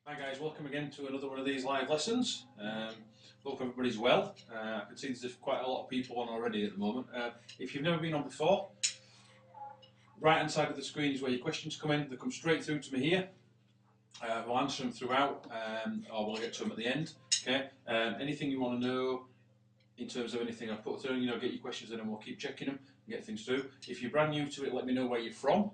Hi guys, welcome again to another one of these live lessons. Hope everybody's well. I can see there's quite a lot of people on already at the moment. If you've never been on before, right hand side of the screen is where your questions come in. They come straight through to me here. We'll answer them throughout, or we'll get to them at the end. Okay. Anything you want to know in terms of anything I've put through, get your questions in and we'll keep checking them and get things through. If you're brand new to it, let me know where you're from.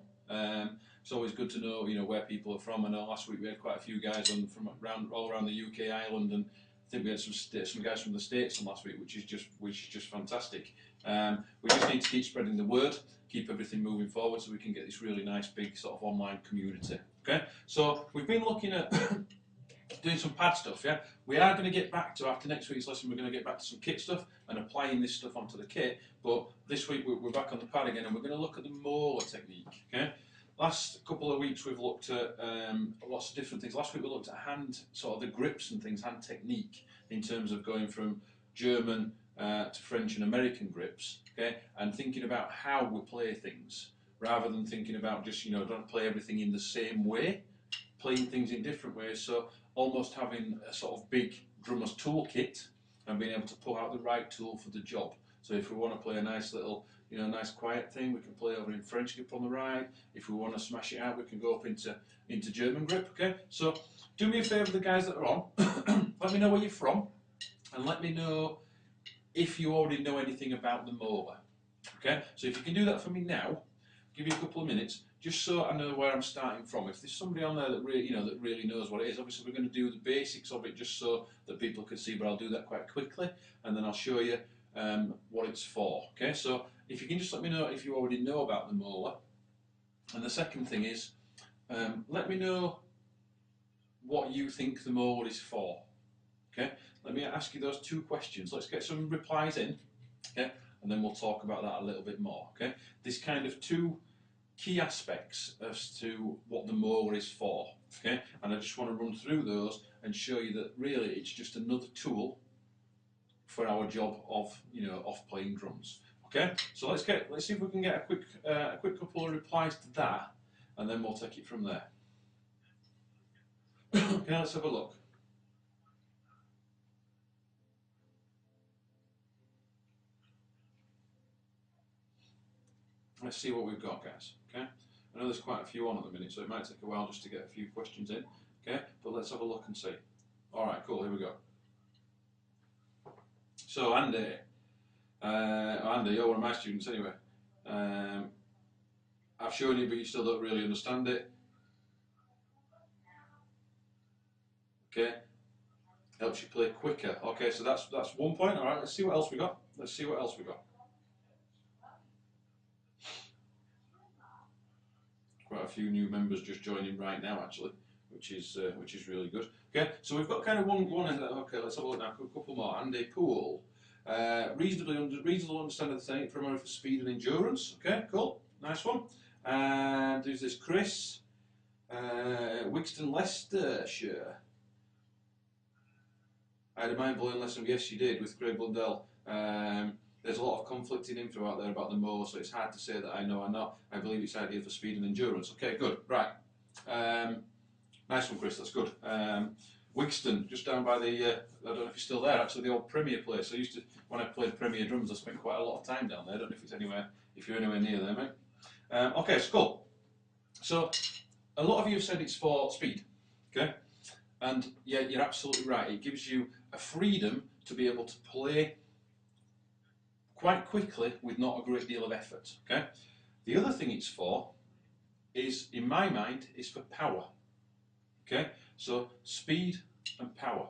It's always good to know, where people are from. I know last week we had quite a few guys on from all around the UK, Ireland, and I think we had some guys from the States on last week, which is just fantastic. We just need to keep spreading the word, keep everything moving forward, so we can get this really nice big sort of online community. Okay, so we've been looking at doing some pad stuff. Yeah, we are going to get back to, after next week's lesson, we're going to get back to some kit stuff and applying this stuff onto the kit. But this week we're back on the pad again, and we're going to look at the Moeller technique. Okay. Last couple of weeks we've looked at lots of different things. Last week we looked at hand, sort of the grips and things, hand technique, in terms of going from German to French and American grips, okay, and thinking about how we play things, rather than thinking about just, don't play everything in the same way, playing things in different ways. So almost having a sort of big drummer's toolkit and being able to pull out the right tool for the job. So if we want to play a nice little, nice quiet thing, we can play over in French grip on the right. If we want to smash it out, we can go up into German grip. Okay. So do me a favour, the guys that are on. Let me know where you're from, and let me know if you already know anything about the Moeller. Okay. So if you can do that for me now, give you a couple of minutes, just so I know where I'm starting from. If there's somebody on there that really, that really knows what it is, obviously we're going to do the basics of it just so that people can see, but I'll do that quite quickly, and then I'll show you what it's for. Okay, so if you can just let me know if you already know about the Moeller. And the second thing is, let me know what you think the Moeller is for. Okay, let me ask you those two questions. Let's get some replies in, okay, and then we'll talk about that a little bit more. Okay, this kind of two key aspects as to what the Moeller is for. Okay, and I just want to run through those and show you that really it's just another tool for our job of playing drums. Okay, so let's see if we can get a quick couple of replies to that, and then we'll take it from there. Okay, let's have a look. Let's see what we've got, guys. Okay, I know there's quite a few on at the minute, so it might take a while just to get a few questions in. Okay, but let's have a look and see. All right, cool. Here we go. So Andy, you're one of my students anyway. I've shown you, but you still don't really understand it. Okay, helps you play quicker. Okay, so that's 1 point. All right, let's see what else we got. Quite a few new members just joining right now, actually, which is really good. Okay, so we've got kind of one. Okay, let's have a look now. A couple more. Andy Poole. Reasonable understanding of the technique, primarily for speed and endurance. Okay, cool, nice one. And who's this? Chris, Wixton, Leicestershire. I had a mind-blowing lesson. Yes, you did, with Craig Blundell. There's a lot of conflicting info out there about the Moeller, so it's hard to say that I know or not. I believe it's ideal for speed and endurance. Okay, good. Right. Nice one, Chris. That's good. Wixton, just down by the, I don't know if you're still there, actually, the old Premier place. I used to, when I played Premier drums, I spent quite a lot of time down there. I don't know if you're anywhere near there, mate. Okay, so cool. So, a lot of you have said it's for speed, okay? And yeah, you're absolutely right. It gives you a freedom to be able to play quite quickly with not a great deal of effort, okay? The other thing it's for is, in my mind, is for power, okay? So speed and power,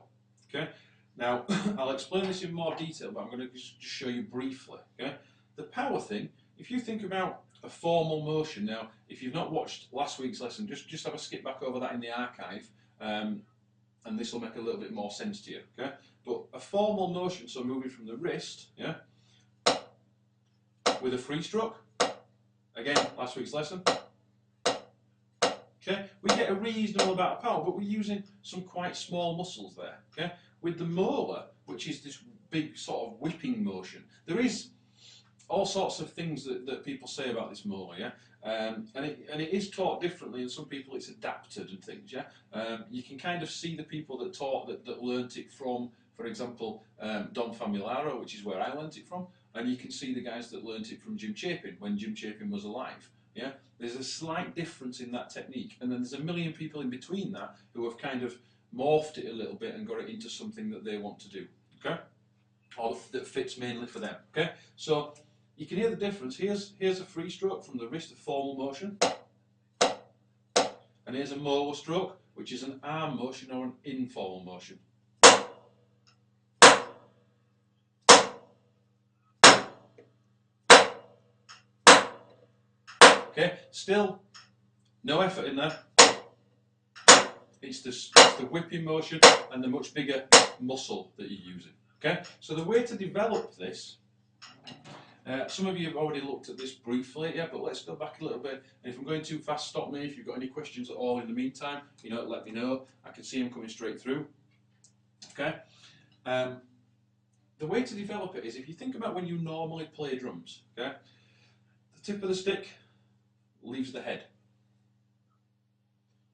okay? Now, I'll explain this in more detail, but I'm going to just show you briefly, okay? The power thing, if you think about a formal motion, now, if you've not watched last week's lesson, just have a skip back over that in the archive, and this will make a little bit more sense to you, okay? But a formal motion, so moving from the wrist, yeah, with a free stroke, again, last week's lesson, okay, we get a reasonable amount of power, but we're using some quite small muscles there, okay? With the Moeller, which is this big sort of whipping motion, there is all sorts of things that people say about this Moeller, yeah? and it is taught differently, and some people it's adapted and things. Yeah, you can kind of see the people that taught that learnt it from, for example, Don Famularo, which is where I learnt it from, and you can see the guys that learnt it from Jim Chapin when Jim Chapin was alive. Yeah, there's a slight difference in that technique, and then there's a million people in between that who have kind of morphed it a little bit and got it into something that they want to do. Okay, or that fits mainly for them. Okay, so you can hear the difference. Here's a free stroke from the wrist, a formal motion, and here's a Moeller stroke, which is an arm motion or an informal motion. Okay, still no effort in there. It's the whipping motion and the much bigger muscle that you're using. Okay, so the way to develop this, some of you have already looked at this briefly, yeah, but let's go back a little bit. And if I'm going too fast, stop me. If you've got any questions at all in the meantime, let me know. I can see them coming straight through. Okay, the way to develop it is, if you think about when you normally play drums, okay, the tip of the stick leaves the head,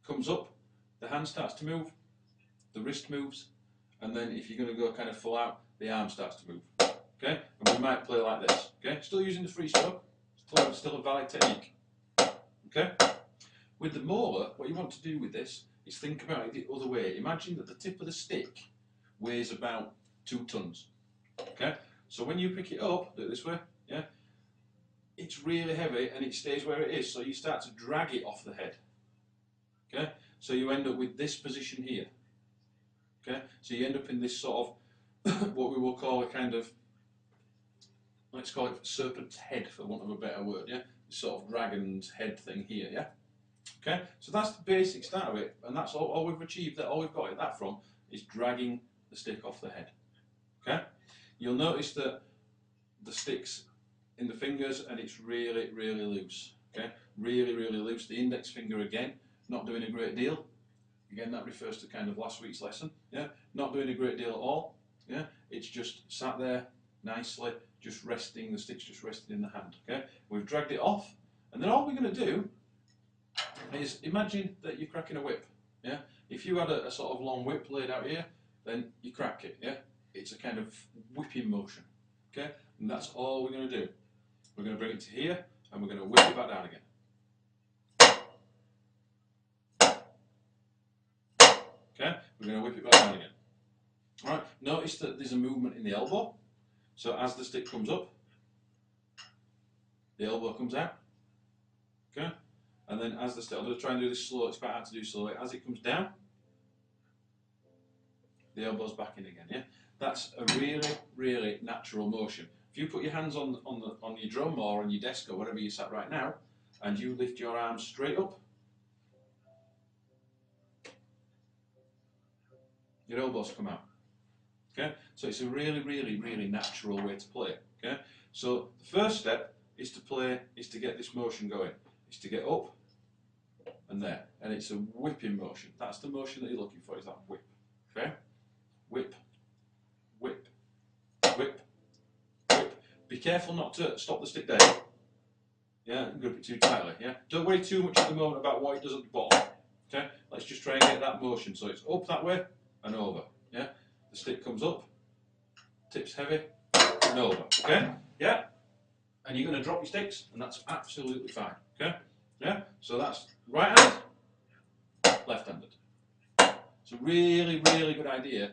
comes up, the hand starts to move, the wrist moves, and then if you're going to go kind of full out, the arm starts to move. Okay, and we might play like this. Okay, still using the free stroke, still a valid technique. Okay, with the Moeller, what you want to do with this is think about it the other way. Imagine that the tip of the stick weighs about 2 tons. Okay, so when you pick it up, do it this way. Yeah, it's really heavy and it stays where it is. So you start to drag it off the head. Okay, so you end up with this position here. Okay, so you end up in this sort of what we will call a kind of, let's call it serpent's head, for want of a better word. Yeah, this sort of dragon's head thing here. Yeah. Okay, so that's the basic start of it, and that's all we've achieved. All we've got that from is dragging the stick off the head. Okay, you'll notice that the stick's in the fingers and it's really, really loose. Okay, really, really loose. The index finger again, not doing a great deal. Again, that refers to kind of last week's lesson. Yeah, not doing a great deal at all. Yeah, it's just sat there nicely, just resting. The stick's just resting in the hand. Okay, we've dragged it off, and then all we're going to do is imagine that you're cracking a whip. Yeah, if you had a sort of long whip laid out here, then you crack it. Yeah, it's a kind of whipping motion. Okay, and that's all we're going to do. We're going to bring it to here, and we're going to whip it back down again. Okay, we're going to whip it back down again. All right, notice that there's a movement in the elbow. So as the stick comes up, the elbow comes out. Okay, and then as the stick, I'm going to try and do this slow. It's quite hard to do slowly. As it comes down, the elbow's back in again. Yeah, that's a really, really natural motion. If you put your hands on your drum or on your desk or wherever you sat right now, and you lift your arms straight up, your elbows come out. Okay, so it's a really, really, really natural way to play. Okay, so the first step is to get this motion going. Is to get up and there, and it's a whipping motion. That's the motion that you're looking for. Is that whip? Okay, whip, whip, whip, whip. Be careful not to stop the stick there. Yeah, don't grip it too tightly. Yeah, don't worry too much at the moment about what it does at the bottom. Okay, let's just try and get that motion. So it's up that way and over. Yeah, the stick comes up, tips heavy, and over. Okay, yeah, and you're going to drop your sticks, and that's absolutely fine. Okay, yeah, so that's right hand, left-handed. It's a really, really good idea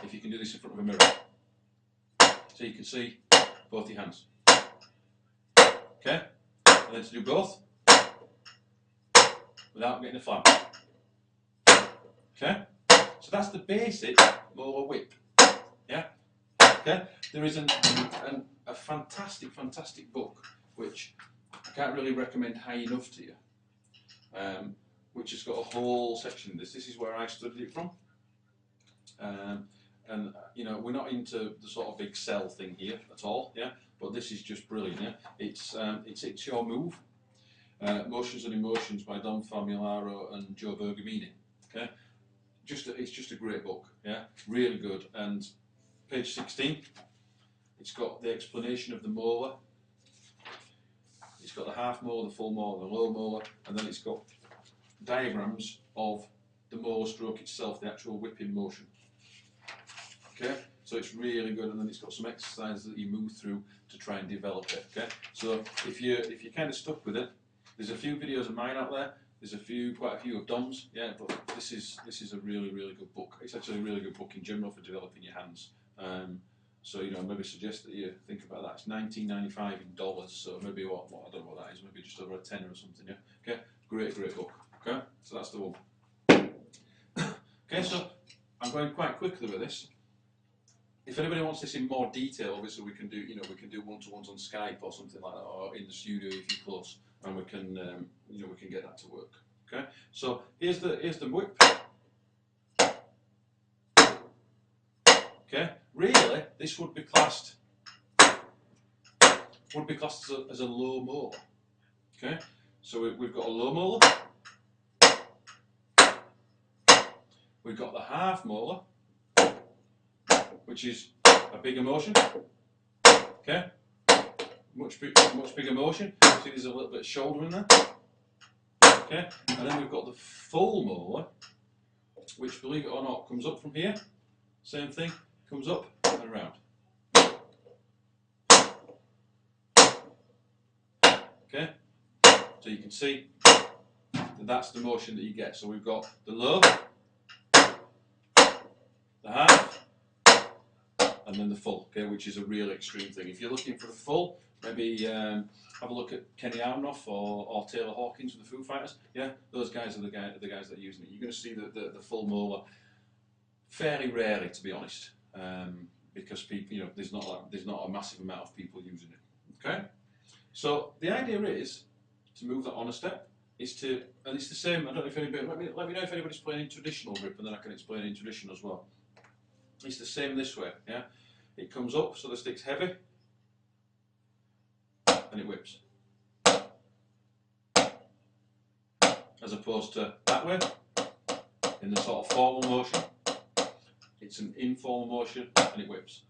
if you can do this in front of a mirror, so you can see both your hands. Okay, and then to do both without getting a flam. Okay, so that's the basic Moeller whip. Yeah. Okay, there is a fantastic, fantastic book which I can't really recommend high enough to you, which has got a whole section in this. This is where I studied it from, and we're not into the sort of big sell thing here at all. Yeah, but this is just brilliant. Yeah, it's Your Move, Motions and Emotions by Don Famularo and Joe Bergamini. Okay, it's just a great book. Yeah, really good. And page 16, it's got the explanation of the Moeller. It's got the half molar, the full molar, the low molar, and then it's got diagrams of the molar stroke itself, the actual whipping motion. Okay, so it's really good, and then it's got some exercises that you move through to try and develop it. Okay, so if you're kind of stuck with it, there's a few videos of mine out there. There's quite a few of Dom's. Yeah, but this is a really good book. It's actually a really good book in general for developing your hands. So maybe suggest that you think about that. It's $19.95 in dollars. So maybe what I don't know what that is. Maybe just over a tenner or something. Yeah. Okay. Great book. Okay. So that's the one. Okay. So I'm going quite quickly with this. If anybody wants this in more detail, obviously we can do one-to-ones on Skype or something like that, or in the studio if you're close, and we can get that to work. Okay. So here's the whip. Okay. Really, this would be classed as a low molar. Okay. So we've got a low molar. We've got the half molar, which is a bigger motion. Okay, much bigger motion. See, there's a little bit of shoulder in there. Okay, and then we've got the full molar, which, believe it or not, comes up from here. Same thing, comes up and around. Okay, so you can see that that's the motion that you get. So we've got the low, the half, and then the full, okay, which is a real extreme thing. If you're looking for the full, maybe have a look at Kenny Arnoff or Taylor Hawkins with the Foo Fighters. Yeah, those guys are the guys that are using it. You're going to see the full molar fairly rarely, to be honest, because people, there's not a massive amount of people using it. Okay, so the idea is to move that on a step. And it's the same. I don't know if anybody. Let me know if anybody's playing in traditional grip, and then I can explain in traditional as well. It's the same this way. Yeah, it comes up, so the stick's heavy, and it whips. As opposed to that way, in the sort of formal motion, it's an informal motion, and it whips.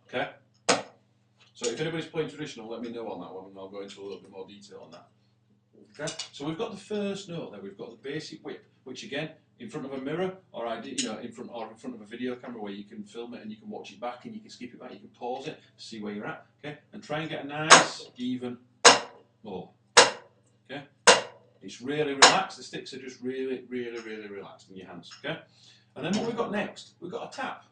Okay. So if anybody's playing traditional, let me know on that one, and I'll go into a little bit more detail on that. Okay. So we've got the first note there. We've got the basic whip, which again, in front of a mirror, or in front of a video camera where you can film it and you can watch it back and you can skip it back, you can pause it to see where you're at. Okay, and try and get a nice even roll. Okay, it's really relaxed. The sticks are just really relaxed in your hands. Okay, and then what we've got next? We've got a tap.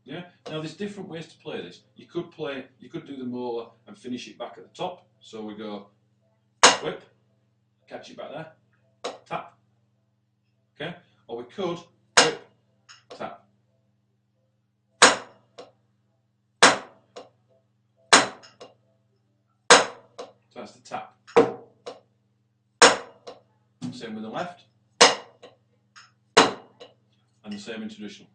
Yeah. Now there's different ways to play this. You could do the molar and finish it back at the top. So we go whip, catch it back there, tap. Okay. Or we could whip, tap. So that's the tap. Same with the left, and the same in traditional.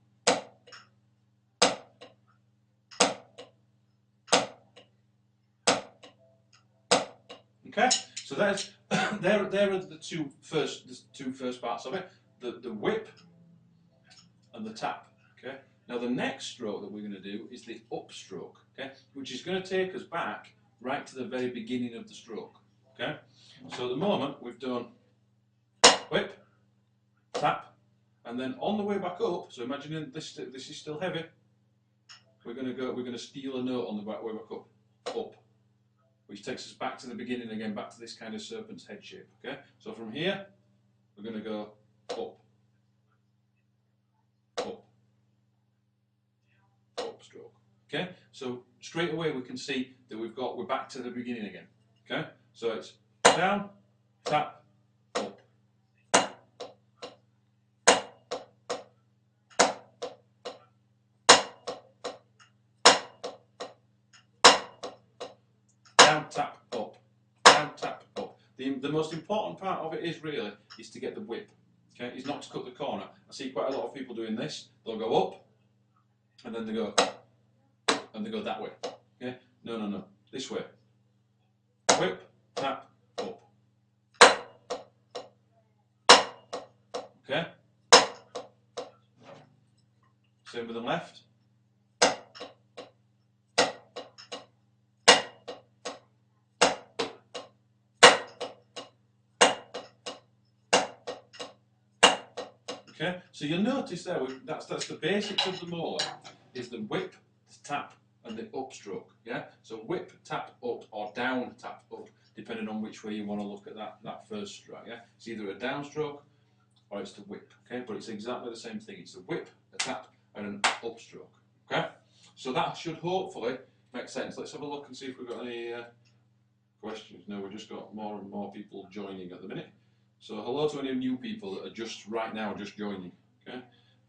Okay, so there's there are the two first parts of it: the whip and the tap. Okay. Now the next stroke that we're going to do is the upstroke. Okay, which is going to take us back right to the very beginning of the stroke. Okay. So at the moment we've done whip, tap, and then on the way back up. So imagining this is still heavy. We're going to steal a note on the way back up. Which takes us back to the beginning again, back to this kind of serpent's head shape. Okay, so from here we're going to go up, up stroke. Okay, so straight away we can see that we're back to the beginning again. Okay, so it's down, tap, up. Down, tap, up. Down, tap, up. The most important part of it is to get the whip. Okay, is not to cut the corner. I see quite a lot of people doing this. They'll go up, and then they go that way. Okay, no, this way. Whip, tap, up. Okay. Same with the left. Okay, so you'll notice there, that's the basics of the Moeller, is the whip, the tap, and the upstroke. Yeah, so whip, tap, up, or down, tap, up, depending on which way you want to look at that first stroke. Yeah, it's either a downstroke or it's the whip. Okay, but it's exactly the same thing. It's a whip, a tap, and an upstroke. Okay, so that should hopefully make sense. Let's have a look and see if we've got any questions. No, we've just got more and more people joining at the minute. So hello to any new people that are just right now just joining. Okay.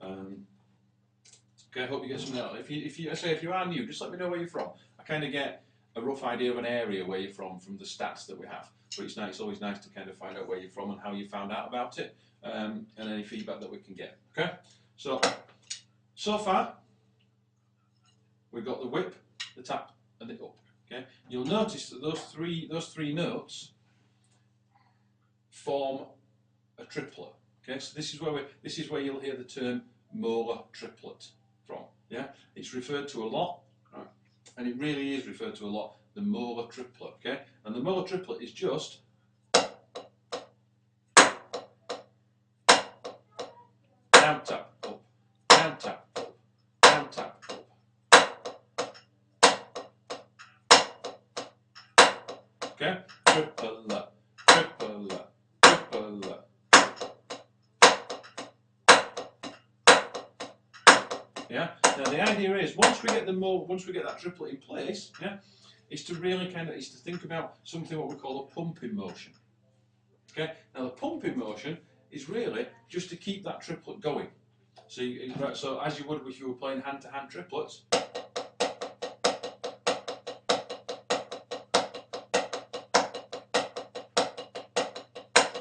Okay, I hope you get something out. If you are new, just let me know where you're from. I kind of get a rough idea of an area where you're from the stats that we have. But it's nice. It's always nice to kind of find out where you're from and how you found out about it, and any feedback that we can get. Okay. So far, we've got the whip, the tap, and the up. Okay. You'll notice that those three notes form a triplet. Okay. So this is where you'll hear the term Moeller triplet from. Yeah. It's referred to a lot, right? And it really is referred to a lot. The Moeller triplet. Okay. And the Moeller triplet is just down tap up, down tap up, down tap up. Okay, triplet, triplet, triplet. Yeah. Now the idea is once we get that triplet in place, yeah, is to really is to think about something what we call a pumping motion. Okay. Now the pumping motion is really just to keep that triplet going. So as you would if you were playing hand-to-hand triplets.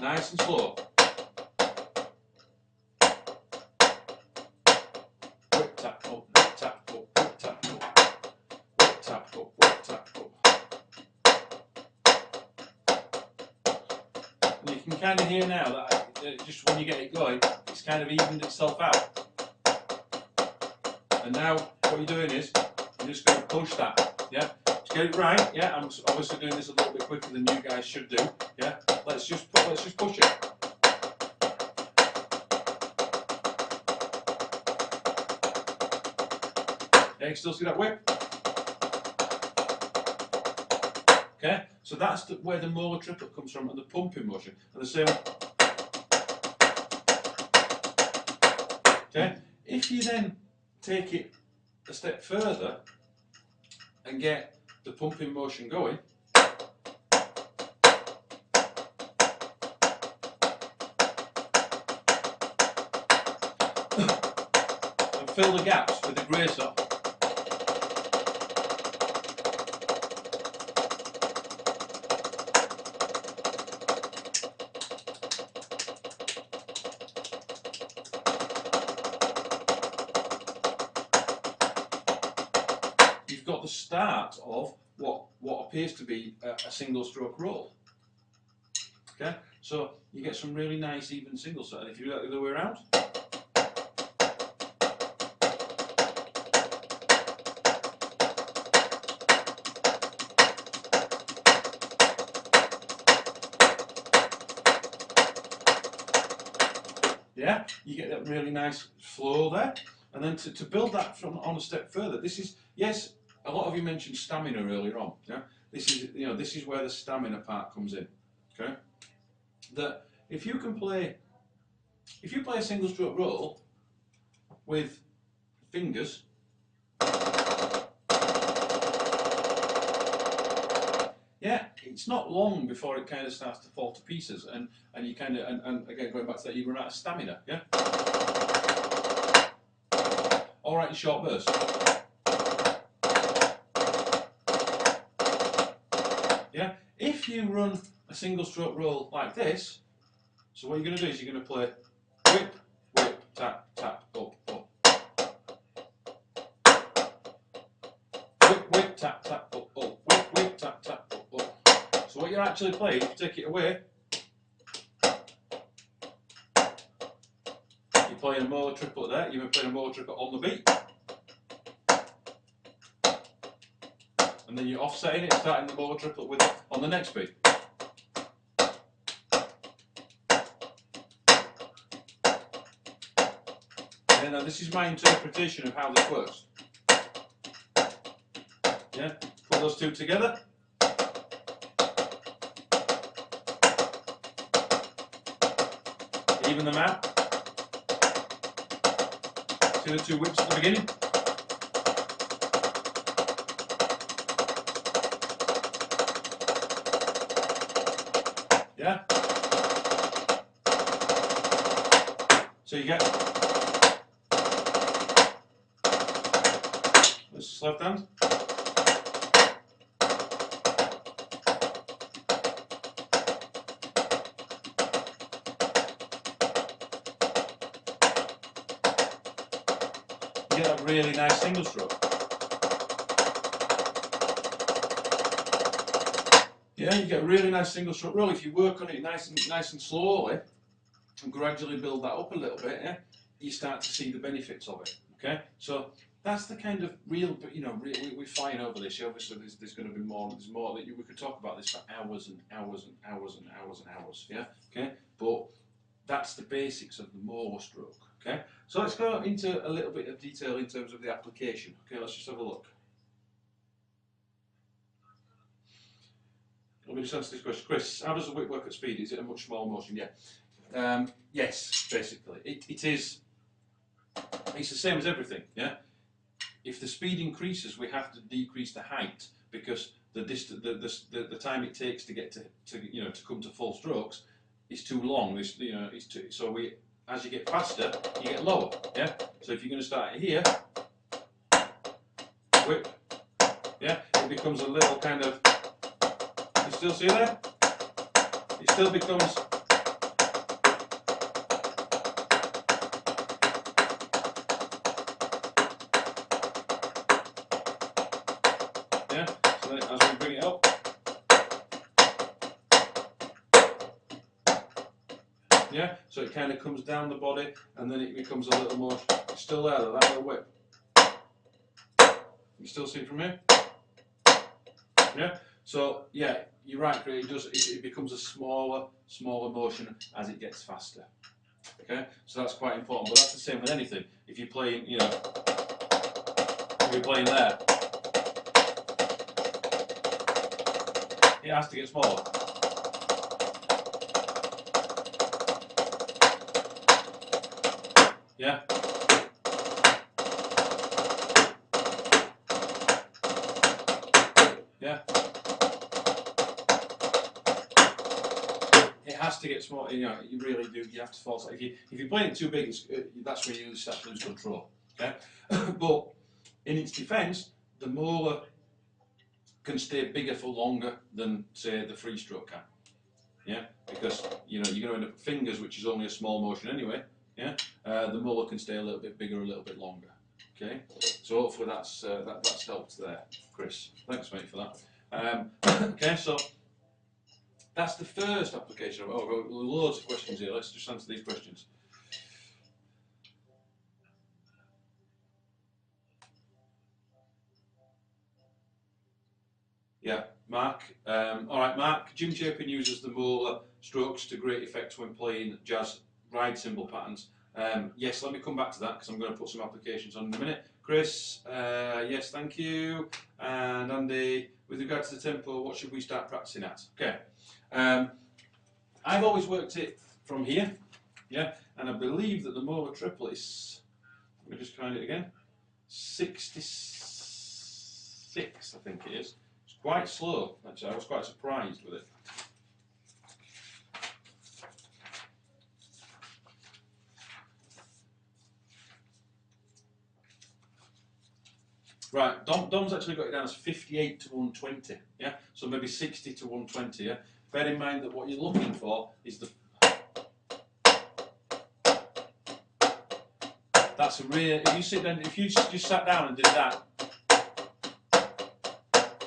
Nice and slow. Whip tap up, whip tap up, whip tap up, whip tap up, whip tap up. And you can kind of hear now that just when you get it going, it's kind of evened itself out. And now what you're doing is you're just going to push that. Yeah. To get it right. Yeah. I'm obviously doing this a little bit quicker than you guys should do. Yeah. Let's just push it. Yeah, you can still see that whip. Okay, so that's where the Moeller triplet comes from, and the pumping motion, and the same. Okay, if you then take it a step further and get the pumping motion going. And fill the gaps with the grater. You've got the start of what appears to be a single stroke roll. Okay, so you get some really nice even single set, and if you do that the other way around. Yeah, you get that really nice flow there, and then to build that on a step further. This is, yes, a lot of you mentioned stamina earlier on. Yeah, this is where the stamina part comes in. Okay, that if you play a single stroke roll with fingers, yeah, it's not long before it kind of starts to fall to pieces, and you kind of and again going back to that, you run out of stamina. Yeah. All right, in short bursts. Yeah. If you run a single stroke roll like this, so what you're going to do is you're going to play whip, whip, tap, tap, up, up. Whip, whip, tap, tap, up, up. Whip, whip, tap, tap, up, up. So what you're actually playing, if you take it away, you're playing a Moeller triplet there, you're playing a Moeller triplet on the beat. And then you're offsetting it, starting the Moeller triplet with it on the next beat. Yeah, now this is my interpretation of how this works. Yeah, put those two together. Even them out. See the two whips at the beginning? Yeah? So you get this is left hand. You get a really nice single stroke. Yeah, you get a really nice single stroke roll if you work on it nice and slowly and gradually build that up a little bit. Yeah, you start to see the benefits of it. Okay, so that's the kind of real, you know, we're flying over this. Obviously, there's going to be more. There's more that we could talk about this for hours and hours and hours and hours and hours. Yeah, okay, but that's the basics of the Moeller stroke. Okay, so let's go into a little bit of detail in terms of the application. Okay, let's just have a look. Let me just answer this question. Chris, how does the whip work at speed? Is it a much smaller motion? Yeah. Yes, basically. It is. It's the same as everything. Yeah. If the speed increases, we have to decrease the height because the time it takes to get to come to full strokes is too long. So as you get faster, you get lower. Yeah. So if you're going to start here, whip, yeah, it becomes a little kind of. You still see there? It still becomes. Yeah. So then as we bring it up. Yeah, so it kind of comes down the body and then it becomes a little more, it's still there though, that little whip. You still see it from here? Yeah, so yeah, you're right, it becomes a smaller motion as it gets faster. Okay, so that's quite important, but that's the same with anything. If you're playing, if you're playing there, it has to get smaller. Yeah. Yeah. It has to get small. You really do. You have to force it. If you're playing it too big, that's when you start to lose control. Okay. But in its defence, the Moeller can stay bigger for longer than say the free stroke can. Yeah. Because you're going to end up with fingers, which is only a small motion anyway. Yeah. The Moeller can stay a little bit bigger, a little bit longer. Okay. So hopefully that's helped there, Chris. Thanks, mate, for that. Okay. So. That's the first application. Oh, I've got loads of questions here. Let's just answer these questions. Yeah, Mark. All right, Mark. Jim Chapin uses the Moeller strokes to great effect when playing jazz ride cymbal patterns. Yes, let me come back to that because I'm going to put some applications on in a minute. Chris, yes, thank you. And Andy, with regard to the tempo, what should we start practicing at? Okay. I've always worked it from here, yeah, and I believe that the Moeller triple is, let me just find it again, 66, I think it is. It's quite slow, actually. I was quite surprised with it. Right, Dom's actually got it down as 58 to 120, yeah, so maybe 60 to 120, yeah. Bear in mind that what you're looking for is the. That's a real. If you just sat down and did that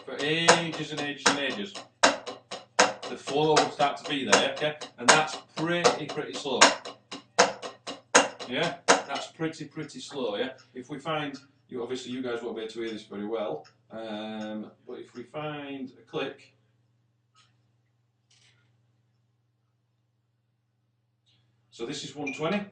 for ages and ages and ages, the flow will start to be there, okay? And that's pretty slow. Yeah, that's pretty slow. Yeah. If we find obviously you guys won't be able to hear this very well, but if we find a click. So this is 120.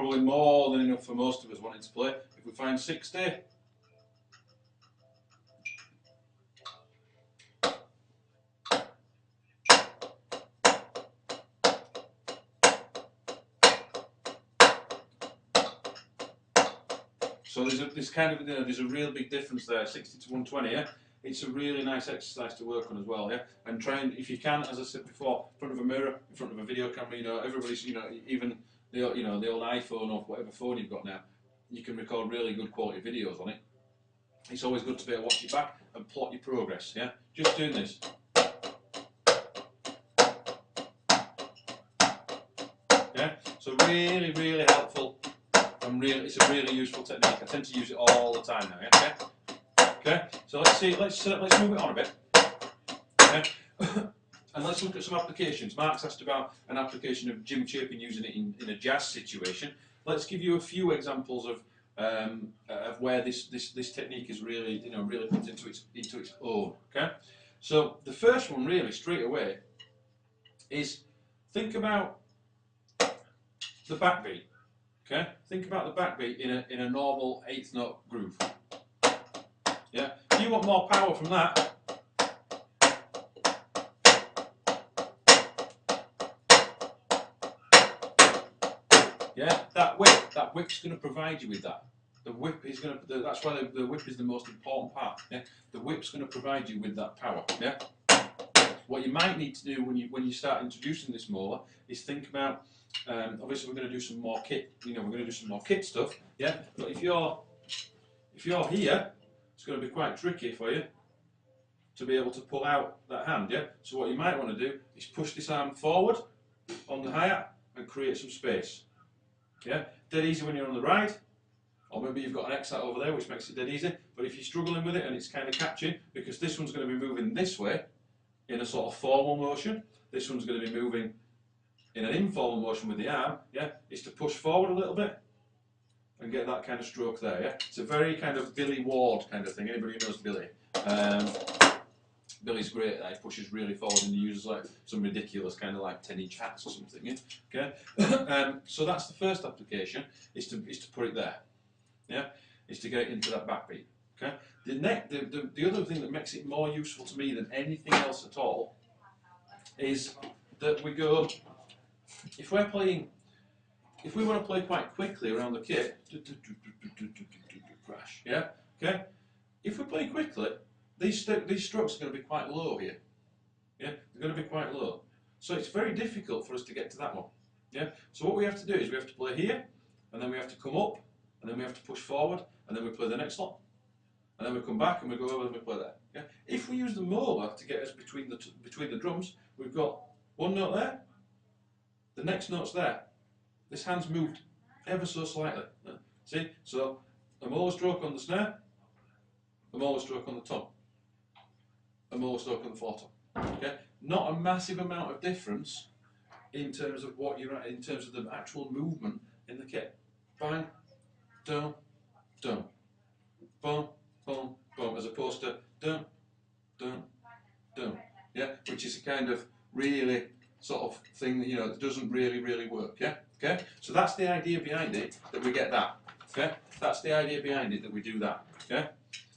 probably more than enough for most of us wanting to play. If we find 60, so there's kind of, there's a real big difference there, 60 to 120. Yeah, it's a really nice exercise to work on as well. Yeah, and try and, if you can, as I said before, in front of a mirror, in front of a video camera. You know, everybody's, you know, even the the old iPhone or whatever phone you've got now, you can record really good quality videos on it. It's always good to be able to watch it back and plot your progress. Yeah, just doing this. Yeah, so really, really helpful. It's a really useful technique. I tend to use it all the time now. Yeah? Okay. So let's see. Let's move it on a bit. Okay. And let's look at some applications. Mark's asked about an application of Jim Chapin using it in a jazz situation. Let's give you a few examples of where this technique is really, you know, really put into its own. Okay. So the first one, really straight away, is think about the backbeat. Okay, think about the backbeat in a normal eighth note groove. Yeah, if you want more power from that, yeah, that whip's going to provide you with that. The whip is going to. That's why the whip is the most important part. Yeah, the whip's going to provide you with that power. Yeah. What you might need to do when you start introducing this Moeller is think about. Obviously, we're going to do some more kit. You know, we're going to do some more kit stuff. Yeah. But if you're here, it's going to be quite tricky for you to be able to pull out that hand. Yeah. So what you might want to do is push this arm forward on the hi-hat and create some space. Yeah. Dead easy when you're on the ride, or maybe you've got an X-hat over there, which makes it dead easy. But if you're struggling with it and it's kind of catching, because this one's going to be moving this way in a sort of formal motion, this one's going to be moving in an informal motion with the arm, yeah, is to push forward a little bit and get that kind of stroke there, yeah. It's a very kind of Billy Ward kind of thing. Anybody who knows Billy? Billy's great at that. He pushes really forward and he uses like some ridiculous kind of like 10-inch hats or something, yeah. Okay. So that's the first application, is to put it there, yeah, is to get it into that backbeat. Okay. The other thing that makes it more useful to me than anything else at all is that we go. If we want to play quite quickly around the kit, crash, yeah, okay. If we play quickly, these strokes are going to be quite low here, yeah, they're going to be quite low. So it's very difficult for us to get to that one, yeah. So what we have to do is we have to play here, and then we have to come up, and then we have to push forward, and then we play the next one, and then we come back and we go over and we play there, yeah. If we use the Moeller to get us between the drums, we've got one note there. The next note's there. This hand's moved ever so slightly. See? So a Moeller stroke on the snare, a Moeller stroke on the tom, a Moeller stroke on the four tom. Okay? Not a massive amount of difference in terms of what you're at, in terms of the actual movement in the kit. Bang, dum, dum, boom, boom, boom, as opposed to dum, dum, dum. Yeah? Which is a kind of really sort of thing that, you know, that doesn't really work, yeah? Okay? So that's the idea behind it, that we get that, okay? That's the idea behind it, that we do that, okay?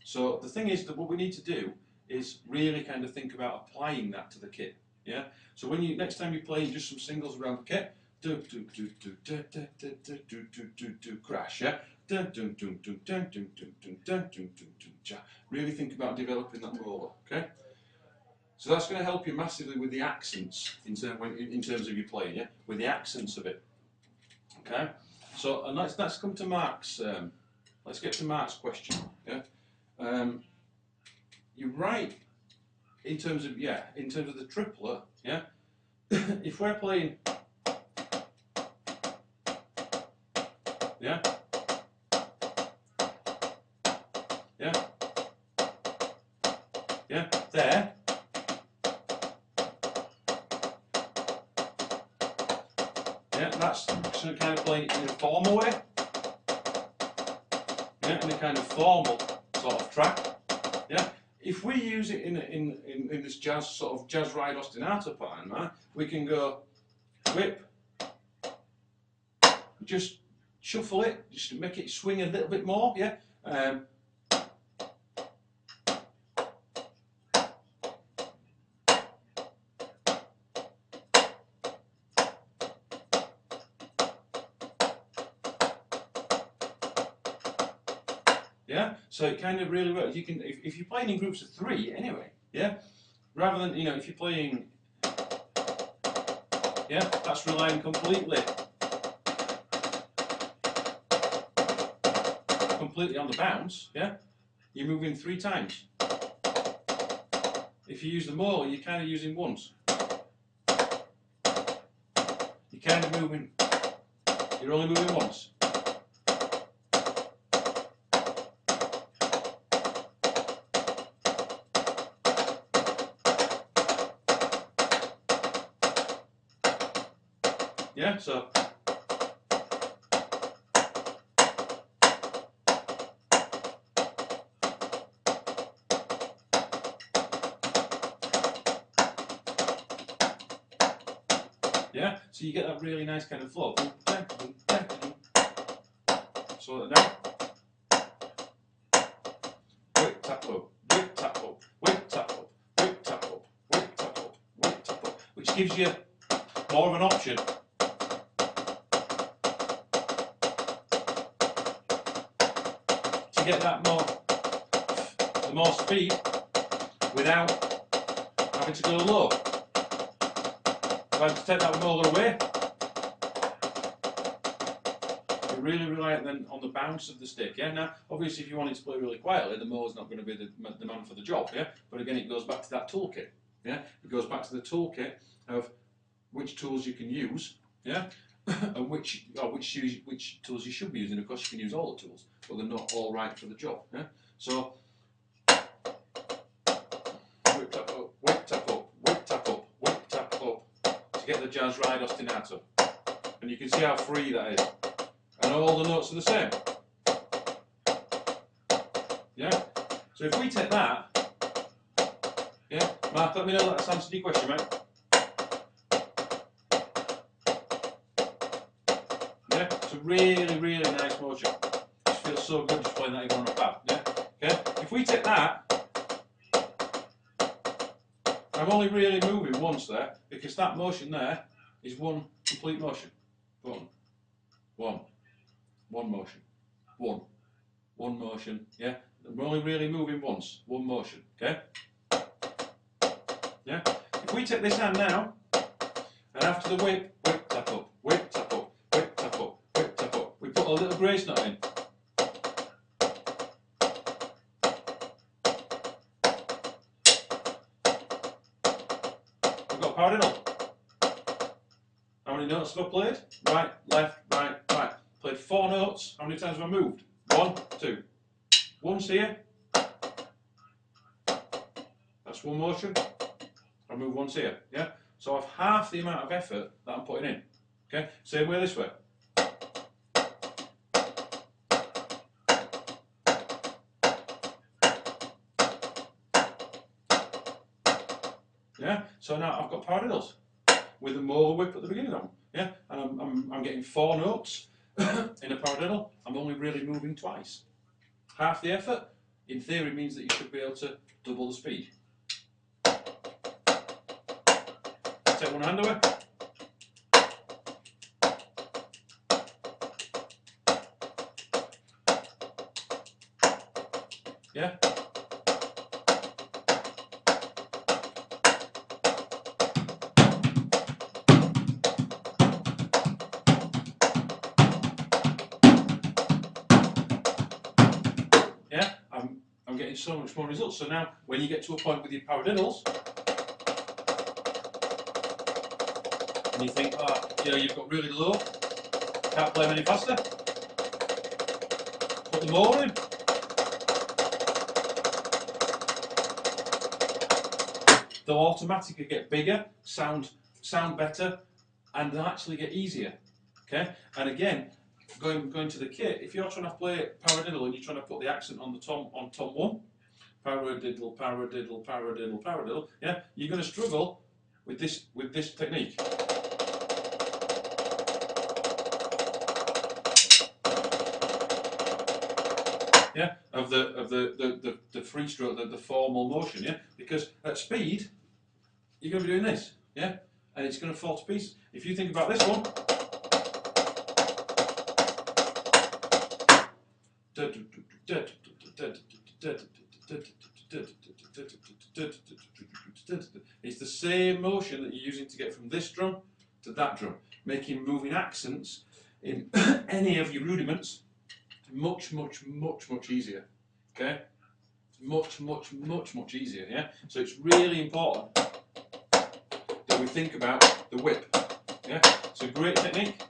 So the thing is that what we need to do is really kind of think about applying that to the kit, yeah? So when you, next time you're playing just some singles around the kit, do, crash, yeah? Really think about developing that Moeller, okay? So that's going to help you massively with the accents in terms of your playing, yeah, with the accents of it. Okay. So and let's come to Mark's. Let's get to Mark's question. Yeah. You're right in terms of the triplet. Yeah. If we're playing, yeah, yeah, yeah, there. Yeah, that's kind of playing it in a formal way. Yeah, in a kind of formal sort of track. Yeah. If we use it in this jazz sort of jazz ride ostinato pattern, right, we can go whip, just shuffle it, just to make it swing a little bit more, yeah. Yeah, so it kind of really works. You can, if you're playing in groups of 3 anyway, yeah, rather than, you know, if you're playing, yeah, that's relying completely on the bounce, yeah, you're moving 3 times. If you use the Moeller, you're kind of using once. You're kind of moving, you're only moving once. Yeah, so yeah, so you get that really nice kind of flow. So now, whip tap up, whip tap up, whip tap up, whip tap up, whip tap up, whip tap up, which gives you more of an option to get that the more speed without having to go low. If I just take that Moeller away, you really rely then on the bounce of the stick. Yeah. Now, obviously, if you wanted to play really quietly, the Moeller's not going to be the man for the job. Yeah. But again, it goes back to that toolkit. Yeah. It goes back to the toolkit of which tools you can use. Yeah. And which tools you should be using. Of course, you can use all the tools, but they're not all right for the job. Yeah. So whip tap up, whip tap up, whip tap up, whip tap up to get the jazz ride ostinato. And you can see how free that is. And all the notes are the same. Yeah? So if we take that, yeah, Mark, let me know that's answered your question, mate. Yeah, it's a really, really nice motion. It just feels so good just playing that even on a pad. Yeah? Okay? If we take that, I'm only really moving once there, because that motion there is one complete motion. One motion. One motion, yeah? I'm only really moving once, one motion, okay? Yeah? If we take this hand now, and after the whip, whip, tap up, whip, tap up, whip, tap up, whip, tap up, we put a little grace knot in. We've got paradiddle. How many notes have I played? Right, left, right, right. Played 4 notes. How many times have I moved? 1, 2. Once here. That's one motion. I move once here. Yeah? So I've half the amount of effort that I'm putting in. Okay? Same way this way. Yeah? So now I've got paradiddles with a Moeller whip at the beginning of them. Yeah? And I'm getting 4 notes in a paradiddle. I'm only really moving twice. Half the effort, in theory, means that you should be able to double the speed. Take one hand away. Yeah? Yeah? I'm getting so much more results. So now, when you get to a point with your paradiddles, and you think, oh, you know, you've got really low, can't play them any faster, put the Moeller in. They'll automatically get bigger, sound better, and they'll actually get easier. Okay? And again, going to the kit, if you're trying to play paradiddle and you're trying to put the accent on the tom 1, paradiddle, paradiddle, paradiddle, paradiddle, yeah, you're going to struggle with this technique. yeah, of the free stroke, the formal motion, yeah, because at speed you're going to be doing this, yeah, and it's going to fall to pieces. If you think about this one, it's the same motion that you're using to get from this drum to that drum, making moving accents in any of your rudiments much easier. Okay, much easier. Yeah, so it's really important that we think about the whip. Yeah, it's a great technique,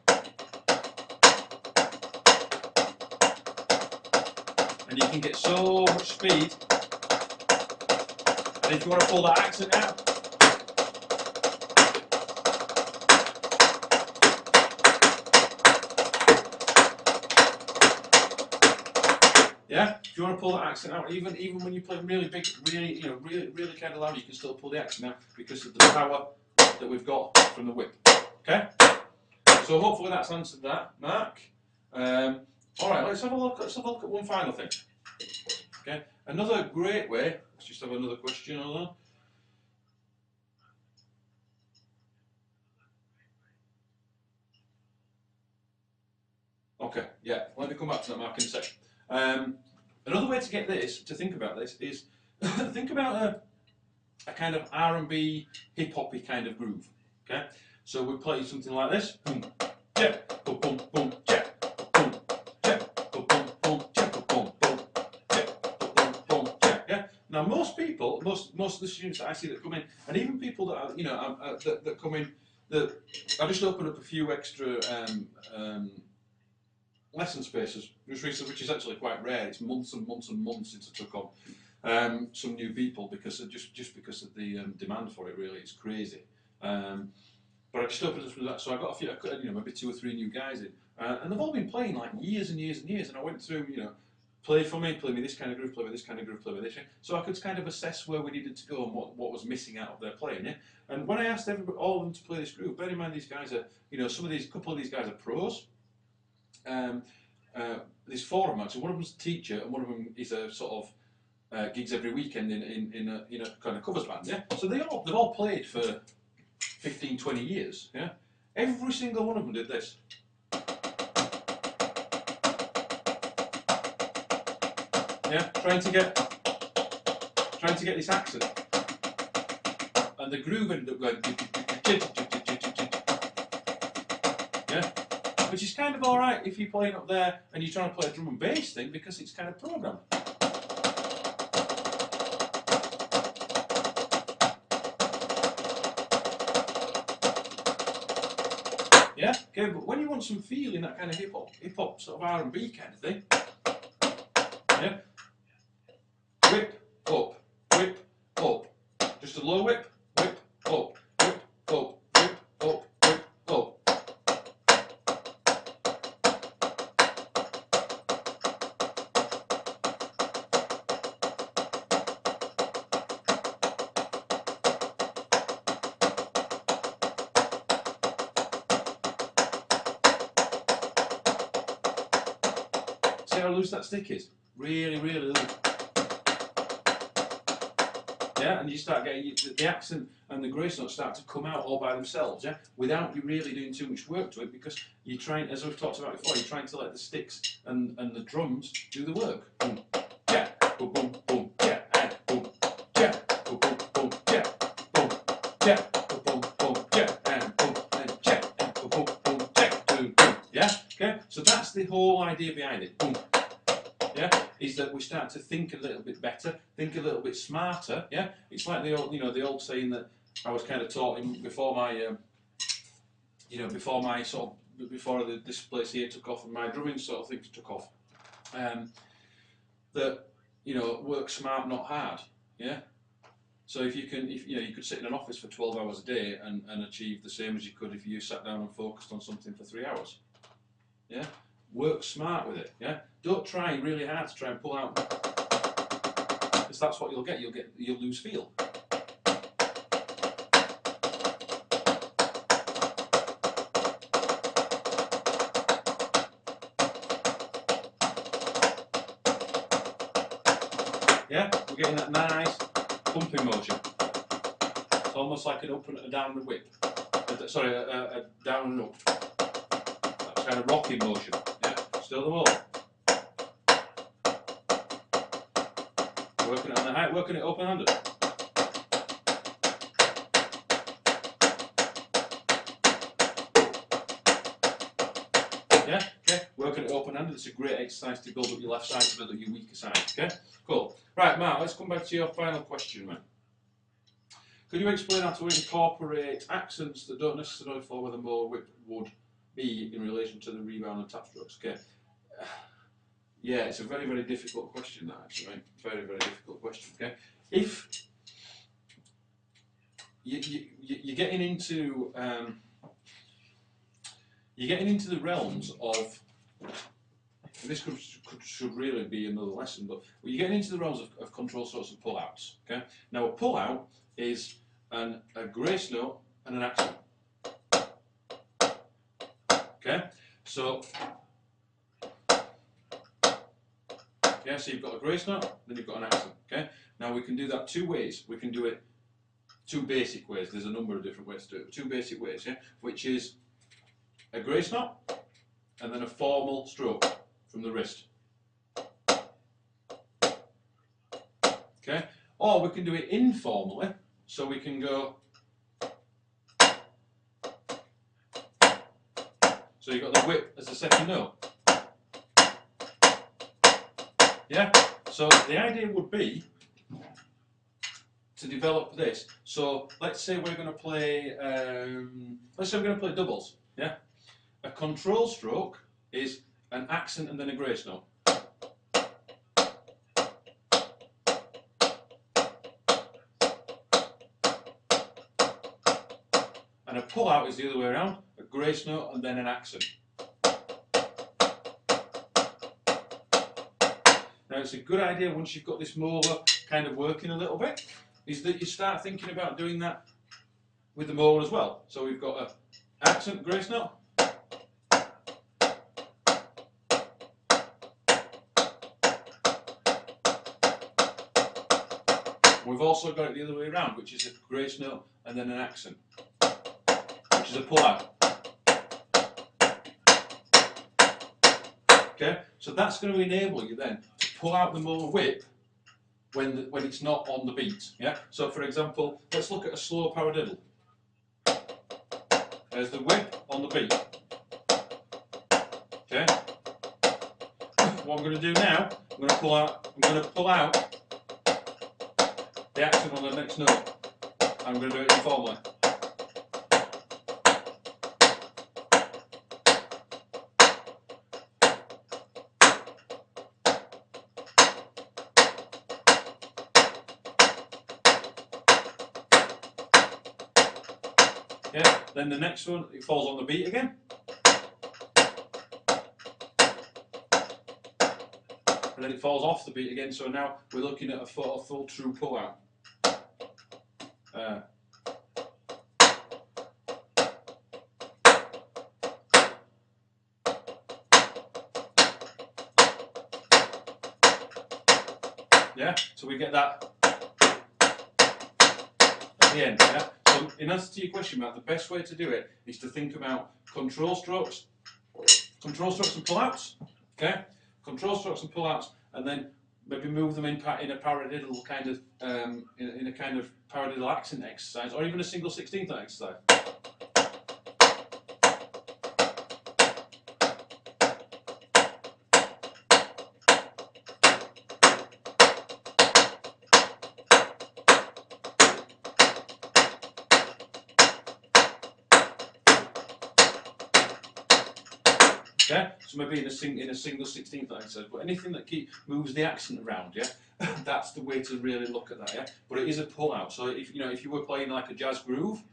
and you can get so much speed. And if you want to pull that accent out, yeah, if you want to pull that accent out, even when you play really big, really kind of loud, you can still pull the accent out because of the power that we've got from the whip. Okay, so hopefully that's answered that, Mark. All right, let's have a look. Let's have a look at one final thing. Okay, another great way. Let's just have another question. Hold on. Okay, yeah, let me come back to that, Mark, in a second. Another way to get this, to think about this, is think about a kind of R&B, hip-hoppy kind of groove. Okay, so we play something like this. Boom, yeah, boom, boom, boom, yeah, boom, yeah, boom, boom, boom, yeah, boom, boom, boom, yeah, boom, boom, yeah, yeah. Now, most people, most of the students that I see that come in, and even people that are, that come in, I just opened up a few extra lesson spaces just recently, which is actually quite rare. It's months and months since I took on some new people because of just because of the demand for it. Really, it's crazy. But I just opened up that, so I got a few, maybe 2 or 3 new guys in, and they've all been playing like years and years and years. And I went through, play me this kind of groove, play me this kind of groove, play me this, so I could kind of assess where we needed to go and what was missing out of their playing. Yeah, and when I asked all of them to play this groove, bear in mind these guys are, couple of these guys are pros. There's 4 of them actually. One of them's a teacher, and one of them is a sort of gigs every weekend in a kind of covers band. Yeah, so they've all played for 15, 20 years. Yeah, every single one of them did this. Yeah, trying to get this accent, and the groove ended up going. Yeah. Which is kind of alright if you're playing up there and you're trying to play a drum and bass thing because it's kind of programmed. Yeah, okay, but when you want some feel in that kind of hip hop sort of R&B kind of thing, yeah, whip up, just a low whip, whip up, whip up, whip up, whip up. See how loose that stick is? Really loose. Yeah, and you start getting the accent and the grace notes start to come out all by themselves, yeah, without you really doing too much work to it, because you're trying, as we've talked about before, you're trying to let the sticks and the drums do the work. Boom, yeah, boom, boom, boom, yeah, and boom, yeah, boom, boom, boom, yeah, boom, yeah, boom, boom, boom, yeah, and boom, and yeah, and boom, boom, boom, yeah, boom, boom, yeah. Okay, so that's the whole idea behind it. Boom. Yeah, is that we start to think a little bit better, think a little bit smarter. Yeah, it's like the old saying that I was kind of taught in before before this place here took off and my drumming sort of things took off. That work smart, not hard. Yeah. So if you could sit in an office for 12 hours a day and achieve the same as you could if you sat down and focused on something for 3 hours. Yeah. Work smart with it. Yeah. Don't try really hard to try and pull out, because that's what you'll get. You'll lose feel. Yeah, we're getting that nice pumping motion. It's almost like an up and a down and whip. Sorry, a down and up. That kind of rocking motion. Yeah, still the ball. Working it on the height, working it open-handed. Yeah, okay, working it open-handed. It's a great exercise to build up your left side, to build up your weaker side. Okay, cool. Right, Mark, let's come back to your final question, man. Could you explain how to incorporate accents that don't necessarily fall where the Moeller whip would be in relation to the rebound and tap strokes? Okay. Yeah, it's a very, very difficult question, that actually, right? Very, very difficult question. Okay, if you're getting into the realms of, this should really be another lesson, but you're getting into the realms of control strokes and pull-outs. Okay, now a pull-out is a grace note and an accent. Okay, so. Yeah, so you've got a grace note, then you've got an accent. Okay. Now we can do that two ways. We can do it two basic ways. There's a number of different ways to do it. Two basic ways, yeah, which is a grace note and then a formal stroke from the wrist. Okay. Or we can do it informally, so we can go. So you've got the whip as the second note. Yeah, so the idea would be to develop this. So let's say we're going to play. Let's say we're going to play doubles. Yeah, a control stroke is an accent and then a grace note. And a pull out is the other way around: a grace note and then an accent. Now it's a good idea once you've got this Moeller kind of working a little bit, is that you start thinking about doing that with the Moeller as well. So we've got an accent grace note. We've also got it the other way around, which is a grace note and then an accent, which is a pull out. Okay, so that's going to enable you then to pull out the Moeller whip when it's not on the beat. Yeah. So for example, let's look at a slow paradiddle. There's the whip on the beat. Okay. What I'm going to do now, I'm going to pull out the accent on the next note. I'm going to do it informally. Yeah, then the next one, it falls on the beat again. And then it falls off the beat again, so now we're looking at a full true pull out. Yeah, so we get that at the end. Yeah. So in answer to your question, Matt, the best way to do it is to think about control strokes and pull-outs. Okay, control strokes and pull-outs, and then maybe move them in a paradiddle kind of in a kind of paradiddle accent exercise, or even a single 16th exercise. Yeah, so maybe in a single 16th exercise, but anything that moves the accent around, yeah, that's the way to really look at that, yeah. But it is a pull out. So if you were playing like a jazz groove,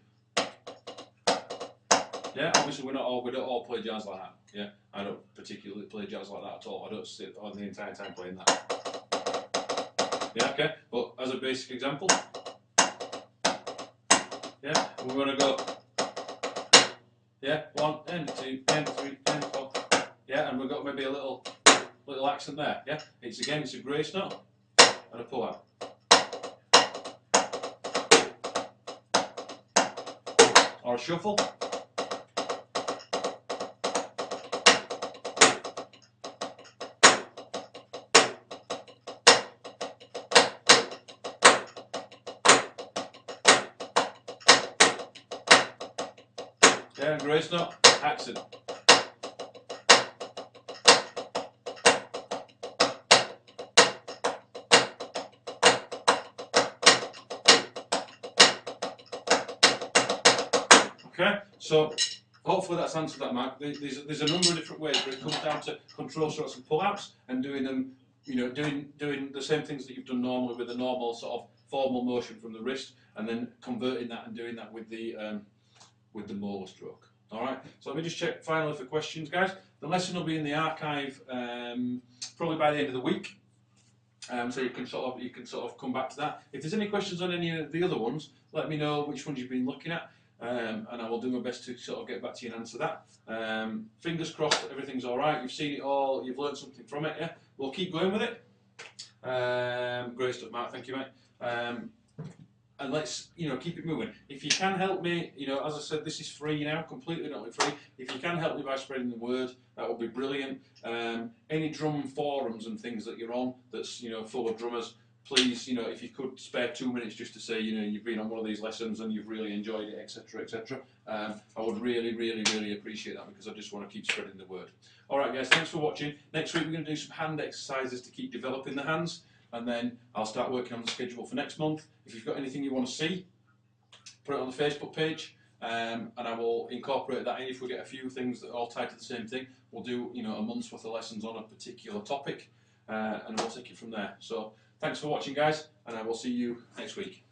yeah, obviously we don't all play jazz like that. Yeah, I don't particularly play jazz like that at all. I don't sit on the entire time playing that. Yeah, okay. But as a basic example, yeah, we're gonna go. Yeah, 1 and 2 and 3 and 4. Yeah, and we've got maybe a little accent there. Yeah, it's a grace note, and a pull out. Or a shuffle. Yeah, grace note, accent. Okay, so hopefully that's answered that, Mark. There's a number of different ways, but it comes down to control strokes and pull-outs and doing them, you know, doing the same things that you've done normally with a normal sort of formal motion from the wrist, and then converting that and doing that with the Moeller stroke. All right. So let me just check finally for questions, guys. The lesson will be in the archive probably by the end of the week. So you can sort of come back to that. If there's any questions on any of the other ones, let me know which ones you've been looking at, and I will do my best to sort of get back to you and answer that. Fingers crossed, everything's all right. You've seen it all. You've learned something from it. Yeah. We'll keep going with it. Great stuff, Mark. Thank you, mate. And let's, you know, keep it moving. If you can help me, you know, as I said, this is free now, completely not free. If you can help me by spreading the word, that would be brilliant. Any drum forums and things that you're on that's, you know, full of drummers, please, you know, if you could spare 2 minutes just to say, you know, you've been on one of these lessons and you've really enjoyed it, etc., etc. I would really, really, really appreciate that, because I just want to keep spreading the word. All right, guys, thanks for watching. Next week we're going to do some hand exercises to keep developing the hands. And then I'll start working on the schedule for next month. If you've got anything you want to see, put it on the Facebook page, and I will incorporate that in. If we get a few things that are all tied to the same thing, we'll do, you know, a month's worth of lessons on a particular topic, and we'll take it from there. So thanks for watching, guys, and I will see you next week.